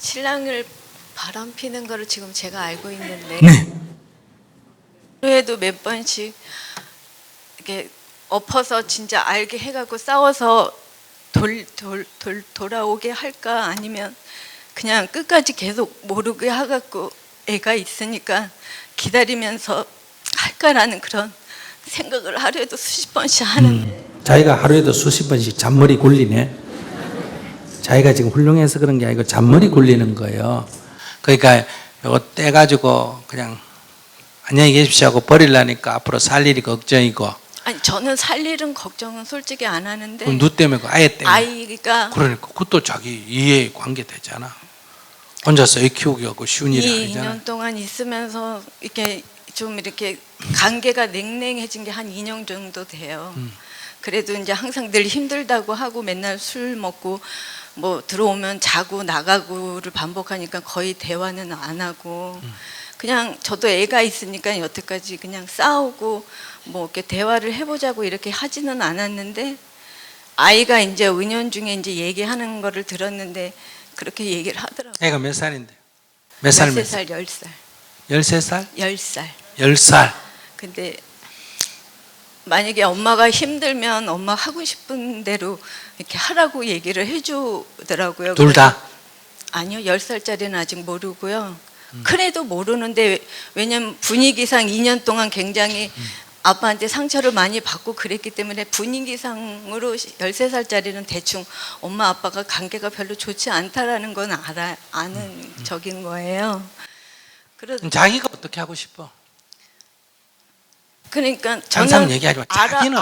신랑을 바람 피는 거를 지금 제가 알고 있는데 네. 그래도 몇 번씩 이렇게 엎어서 진짜 알게 해갖고 싸워서 돌아오게 할까 아니면 그냥 끝까지 계속 모르게 해갖고 애가 있으니까 기다리면서 할까라는 그런 생각을 하루에도 수십 번씩 하는데 자기가 하루에도 수십 번씩 잔머리 굴리네. 자기가 지금 훌륭해서 그런 게 아니고 잔머리 굴리는 거예요. 그러니까 이거 떼가지고 그냥 안녕히 계십시오 하고 버리려니까 앞으로 살 일이 걱정이고. 아니 저는 살 일은 걱정은 솔직히 안 하는데 누 때문에 그 아예 때문에. 아이가 그러니까 그것도 자기 이해 관계 되잖아. 혼자서 애 키우기하고 쉬운 일이 아니잖아. 2년 동안 있으면서 이렇게 좀 이렇게 관계가 냉랭해진 게 한 2년 정도 돼요. 그래도 이제 항상 늘 힘들다고 하고 맨날 술 먹고 뭐 들어오면 자고 나가고를 반복하니까 거의 대화는 안 하고 그냥 저도 애가 있으니까 여태까지 그냥 싸우고 뭐 이렇게 대화를 해보자고 이렇게 하지는 않았는데 아이가 이제 은연중에 이제 얘기하는 거를 들었는데 그렇게 얘기를 하더라고요. 애가 몇 살인데? 몇 살? 13살, 10살. 13살? 10살. 10살. 근데 만약에 엄마가 힘들면 엄마 하고 싶은 대로 이렇게 하라고 얘기를 해주더라고요. 둘 다? 아니요, 10살짜리는 아직 모르고요. 큰애도 모르는데 왜냐면 분위기상 2년 동안 굉장히 아빠한테 상처를 많이 받고 그랬기 때문에 분위기상으로 13살짜리는 대충 엄마 아빠가 관계가 별로 좋지 않다라는 건 아는 적인 거예요. 자기가 어떻게 하고 싶어? 그러니까 항상 저는 얘기하지 마. 자기는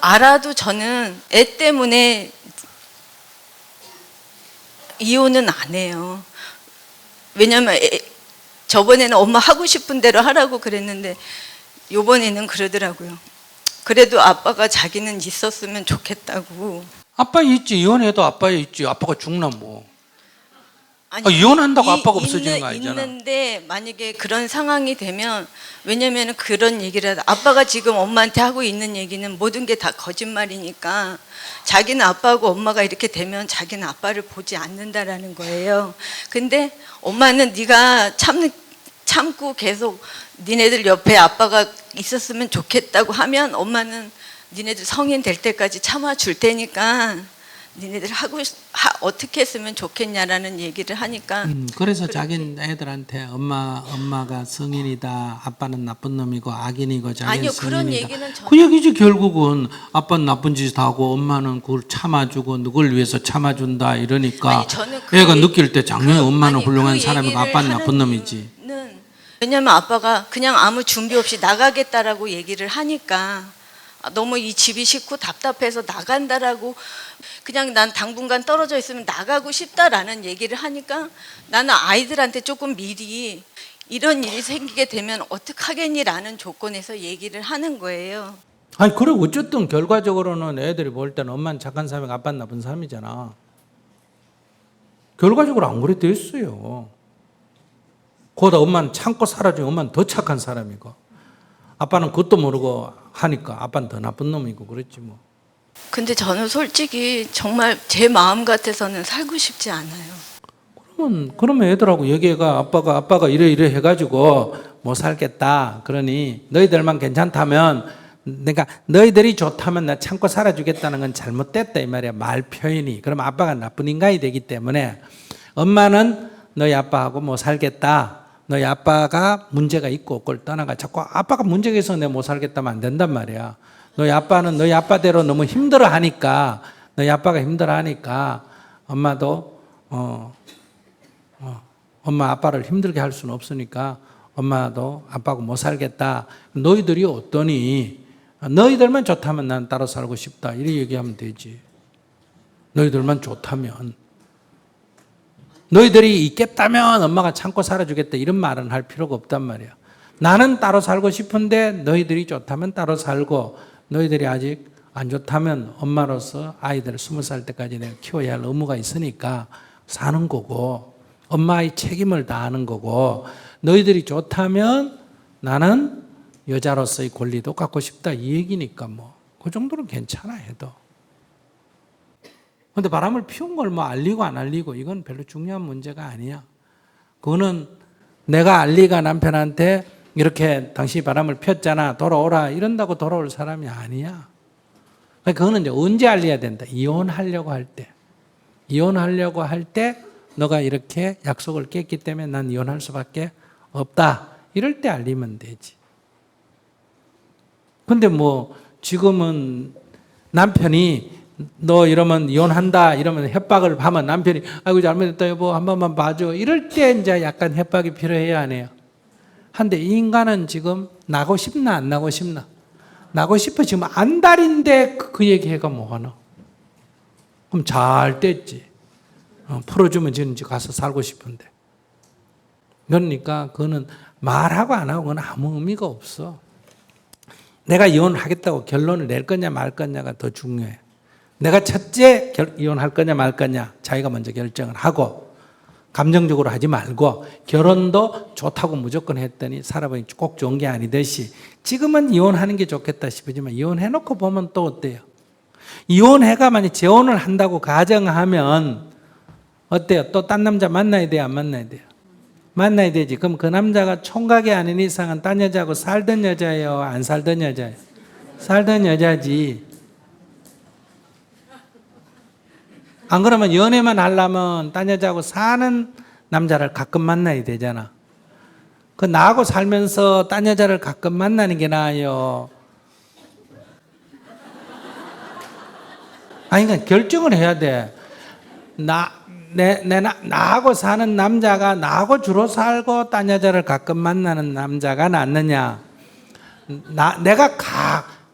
알아도 저는 애 때문에 이혼은 안 해요. 왜냐면 저번에는 엄마 하고 싶은 대로 하라고 그랬는데 요번에는 그러더라고요. 그래도 아빠가 자기는 있었으면 좋겠다고. 아빠 있지. 이혼해도 아빠 있지. 아빠가 죽나 뭐. 아니, 이혼한다고 아빠가 없어지는 거 아니잖아. 있는데 만약에 그런 상황이 되면 왜냐면 그런 얘기를 하다 아빠가 지금 엄마한테 하고 있는 얘기는 모든 게 다 거짓말이니까 자기는 아빠하고 엄마가 이렇게 되면 자기는 아빠를 보지 않는다라는 거예요. 근데 엄마는 네가 참고 계속 니네들 옆에 아빠가 있었으면 좋겠다고 하면 엄마는 니네들 성인 될 때까지 참아줄 테니까 니네들 어떻게 했으면 좋겠냐라는 얘기를 하니까 그래서 자기는 애들한테 엄마가 성인이다. 아빠는 나쁜 놈이고 악인이고 자기는 아니요, 성인이다. 그런 얘기는 그 얘기지 결국은 아빠는 나쁜 짓 하고 엄마는 그걸 참아주고 누굴 위해서 참아준다 이러니까 아니, 저는 그 애가 느낄 때 당연히 엄마는 아니, 훌륭한 그 사람이고 얘기를 아빠는 나쁜 하는 놈이지. 이유는 왜냐면 아빠가 그냥 아무 준비 없이 나가겠다라고 얘기를 하니까 너무 이 집이 싫고 답답해서 나간다라고 그냥 난 당분간 떨어져 있으면 나가고 싶다라는 얘기를 하니까 나는 아이들한테 조금 미리 이런 일이 생기게 되면 어떡하겠니라는 조건에서 얘기를 하는 거예요. 아니 그래 어쨌든 결과적으로는 애들이 볼 때는 엄마는 착한 사람이고 아빠는 나쁜 사람이잖아. 결과적으로 안 그래 됐어요. 그보다 엄마는 참고 살아주면 엄마는 더 착한 사람이고 아빠는 그것도 모르고 하니까 아빠는 더 나쁜 놈이고 그랬지 뭐. 근데 저는 솔직히 정말 제 마음 같아서는 살고 싶지 않아요. 그러면 애들하고 얘기해가 아빠가 이래 해가지고 못 살겠다. 그러니 너희들만 괜찮다면 그러니까 너희들이 좋다면 나 참고 살아주겠다는 건 잘못됐다 이 말이야. 말 표현이. 그럼 아빠가 나쁜 인간이 되기 때문에 엄마는 너희 아빠하고 못 살겠다. 너희 아빠가 문제가 있고 그걸 떠나가. 자꾸 아빠가 문제가 있어서 내가 못 살겠다면 안 된단 말이야. 너희 아빠는 너희 아빠대로 너무 힘들어하니까 너희 아빠가 힘들어하니까 엄마도 엄마 아빠를 힘들게 할 수는 없으니까 엄마도 아빠하고 못 살겠다. 너희들이 어떠니? 너희들만 좋다면 난 따로 살고 싶다. 이렇게 얘기하면 되지. 너희들만 좋다면. 너희들이 있겠다면 엄마가 참고 살아주겠다. 이런 말은 할 필요가 없단 말이야. 나는 따로 살고 싶은데 너희들이 좋다면 따로 살고 너희들이 아직 안 좋다면 엄마로서 아이들을 20살 때까지 내가 키워야 할 의무가 있으니까 사는 거고 엄마의 책임을 다하는 거고 너희들이 좋다면 나는 여자로서의 권리도 갖고 싶다 이 얘기니까 뭐 그 정도는 괜찮아 해도. 근데 바람을 피운 걸 뭐 알리고 안 알리고 이건 별로 중요한 문제가 아니야. 그거는 내가 알리가 남편한테 이렇게 당신이 바람을 폈잖아, 돌아오라 이런다고 돌아올 사람이 아니야. 그거는 이제 언제 알려야 된다? 이혼하려고 할 때. 이혼하려고 할 때 너가 이렇게 약속을 깼기 때문에 난 이혼할 수밖에 없다. 이럴 때 알리면 되지. 근데 뭐 지금은 남편이 너 이러면 이혼한다 이러면 협박을 하면 남편이 아이고 잘못했다 여보 한 번만 봐줘 이럴 때 이제 약간 협박이 필요해야 하네요. 한데 이 인간은 지금 나고 싶나 안 나고 싶나? 나고 싶어. 지금 안달인데 그 얘기해가 뭐하노? 그럼 잘 됐지. 풀어주면 지금 가서 살고 싶은데. 그러니까 그거는 말하고 안 하고 그건 아무 의미가 없어. 내가 이혼하겠다고 결론을 낼 거냐 말 거냐가 더 중요해. 내가 첫째 이혼할 거냐 말 거냐 자기가 먼저 결정을 하고 감정적으로 하지 말고 결혼도 좋다고 무조건 했더니 살아보니 꼭 좋은 게 아니듯이 지금은 이혼하는 게 좋겠다 싶으지만 이혼해놓고 보면 또 어때요? 이혼해가 만약 재혼을 한다고 가정하면 어때요? 또 딴 남자 만나야 돼요? 안 만나야 돼요? 만나야 되지. 그럼 그 남자가 총각이 아닌 이상은 딴 여자하고 살던 여자예요? 안 살던 여자예요? 살던 여자지. 안 그러면 연애만 하려면 딴 여자하고 사는 남자를 가끔 만나야 되잖아. 그 나하고 살면서 딴 여자를 가끔 만나는 게 나아요? 아니, 그러니까 결정을 해야 돼. 나하고 사는 남자가 나하고 주로 살고 딴 여자를 가끔 만나는 남자가 낫느냐? 내가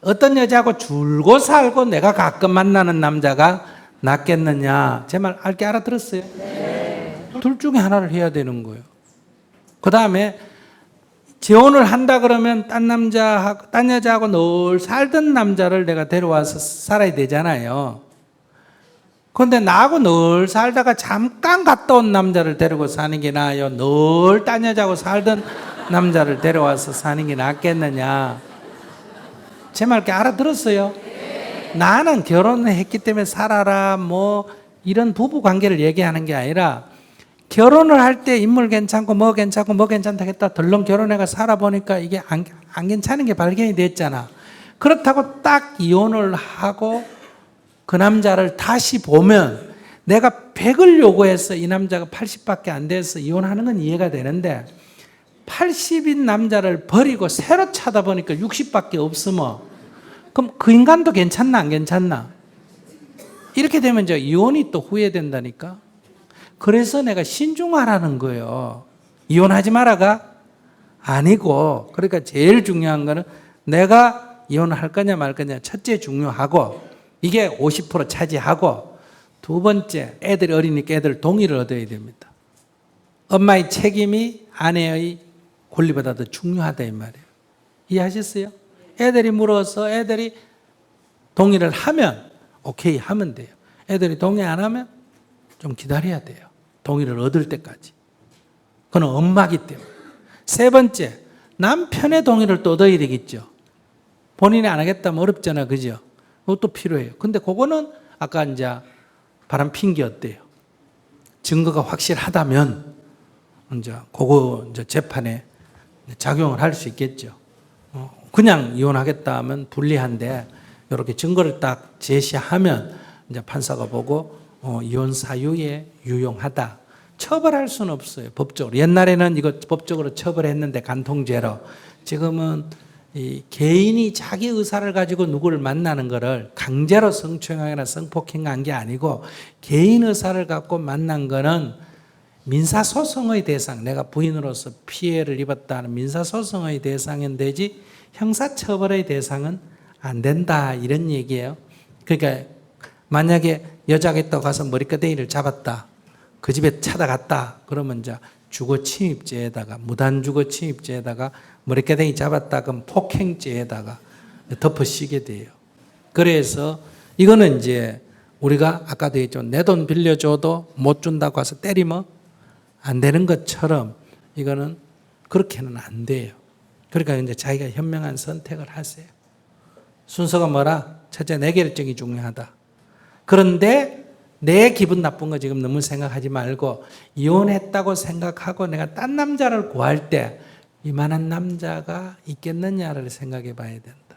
어떤 여자하고 줄고 살고 내가 가끔 만나는 남자가 낫겠느냐? 제 말 알아들었어요? 네. 둘 중에 하나를 해야 되는 거예요. 그 다음에 재혼을 한다 그러면 딴 여자하고 늘 살던 남자를 내가 데려와서 살아야 되잖아요. 그런데 나하고 늘 살다가 잠깐 갔다 온 남자를 데리고 사는 게 나아요? 늘 딴 여자하고 살던 남자를 데려와서 사는 게 낫겠느냐? 제 말 알아들었어요? 나는 결혼을 했기 때문에 살아라 뭐 이런 부부 관계를 얘기하는 게 아니라 결혼을 할 때 인물 괜찮고 뭐 괜찮다 했다 덜렁 결혼해가 살아보니까 이게 안 괜찮은 게 발견이 됐잖아. 그렇다고 딱 이혼을 하고 그 남자를 다시 보면 내가 100을 요구해서 이 남자가 80밖에 안 돼서 이혼하는 건 이해가 되는데 80인 남자를 버리고 새로 찾아보니까 60밖에 없으면 그럼 그 인간도 괜찮나 안 괜찮나? 이렇게 되면 이제 이혼이 또 후회된다니까. 그래서 내가 신중하라는 거예요. 이혼하지 마라가 아니고 그러니까 제일 중요한 거는 내가 이혼을 할 거냐 말 거냐 첫째 중요하고 이게 50% 차지하고 두 번째 애들이 어리니까 애들 동의를 얻어야 됩니다. 엄마의 책임이 아내의 권리보다 더 중요하다 이 말이에요. 이해하셨어요? 애들이 물어서 애들이 동의를 하면 오케이 하면 돼요. 애들이 동의 안 하면 좀 기다려야 돼요. 동의를 얻을 때까지. 그건 엄마기 때문에. 세 번째, 남편의 동의를 또 얻어야 되겠죠. 본인이 안 하겠다면 어렵잖아, 그죠? 그것도 필요해요. 근데 그거는 아까 이제 바람 핀 게 어때요? 증거가 확실하다면 이제 그거 이제 재판에 작용을 할 수 있겠죠. 그냥 이혼하겠다 하면 불리한데 이렇게 증거를 딱 제시하면 이제 판사가 보고 이혼 사유에 유용하다. 처벌할 수는 없어요. 법적으로. 옛날에는 이거 법적으로 처벌했는데 간통죄로. 지금은 이 개인이 자기 의사를 가지고 누구를 만나는 거를 강제로 성추행하거나 성폭행한 게 아니고 개인 의사를 갖고 만난 거는 민사소송의 대상, 내가 부인으로서 피해를 입었다는 민사소송의 대상은 되지 형사처벌의 대상은 안 된다 이런 얘기예요. 그러니까 만약에 여자가 있다고 가서 머리끄댕이를 잡았다. 그 집에 찾아갔다. 그러면 이제 주거침입죄에다가 무단주거침입죄에다가 머리끄댕이 잡았다. 그럼 폭행죄에다가 덮어씌게 돼요. 그래서 이거는 이제 우리가 아까도 얘기했죠. 내 돈 빌려줘도 못 준다고 해서 때리면 안 되는 것처럼 이거는 그렇게는 안 돼요. 그러니까 이제 자기가 현명한 선택을 하세요. 순서가 뭐라? 첫째, 내 결정이 중요하다. 그런데 내 기분 나쁜 거 지금 너무 생각하지 말고 이혼했다고 생각하고 내가 딴 남자를 구할 때 이만한 남자가 있겠느냐를 생각해 봐야 된다.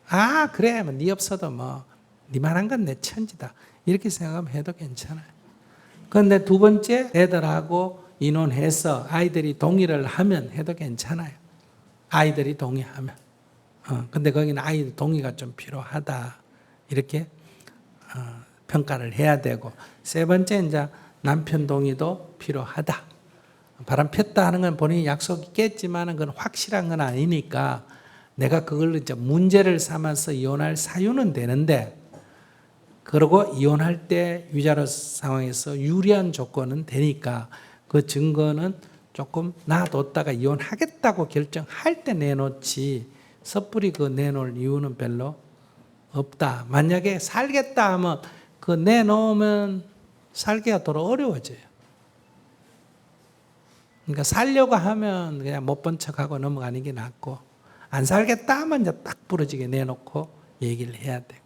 아 그래 뭐 네 없어도 뭐 니만한 건 내 천지다 이렇게 생각하면 해도 괜찮아요. 그런데 두 번째 애들하고 인혼해서 아이들이 동의를 하면 해도 괜찮아요. 아이들이 동의하면. 근데 거기는 아이들 동의가 좀 필요하다 이렇게 평가를 해야 되고, 세 번째 이제 남편 동의도 필요하다. 바람 폈다 하는 건 본인이 약속이 있겠지만은 그건 확실한 건 아니니까 내가 그걸 이제 문제를 삼아서 이혼할 사유는 되는데, 그리고 이혼할 때 위자료 상황에서 유리한 조건은 되니까 그 증거는 조금 놔뒀다가 이혼하겠다고 결정할 때 내놓지 섣불리 그 내놓을 이유는 별로 없다. 만약에 살겠다 하면 그 내놓으면 살기가 더 어려워져요. 그러니까 살려고 하면 그냥 못 본 척하고 넘어가는 게 낫고, 안 살겠다 하면 이제 딱 부러지게 내놓고 얘기를 해야 되고.